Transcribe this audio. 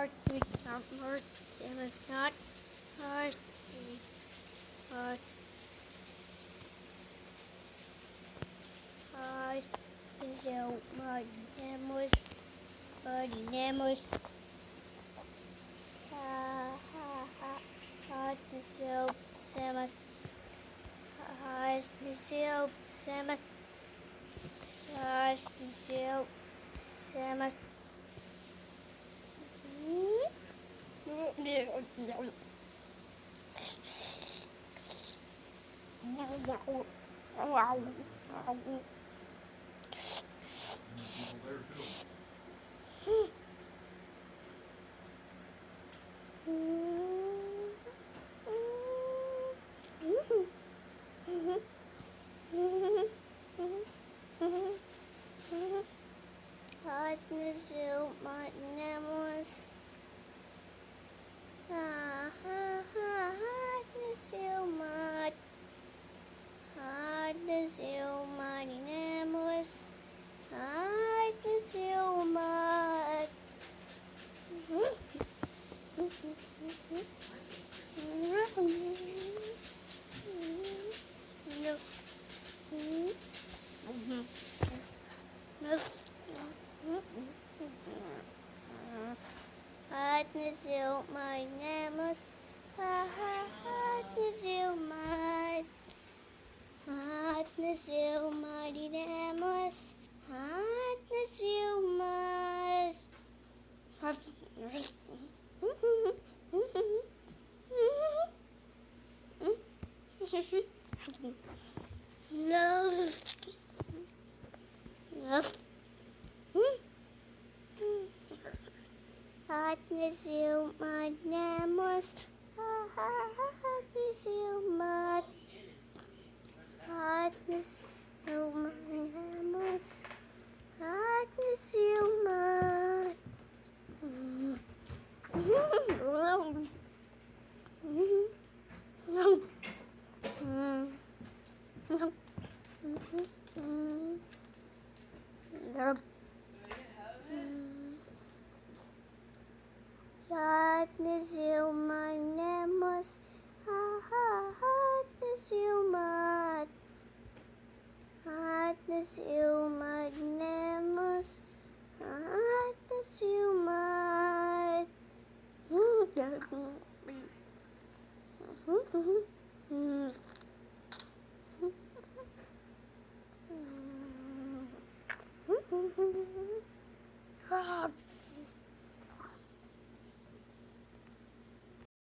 Heart, not heart, same as not heart, heart, heart, so my nemos, heart, so same as heart, so same as heart, so same as hardness of my nemos. Hardness of my nemos. Hardness of my hardness of my nemos. Hardness of my hardness of my nemos. Hardness of my no. Hardness of my nemos. Hardness of my hardness of my nemos. Hardness of my hardness of my nemos. Hardness of my hardness of my nemos. Hardness of my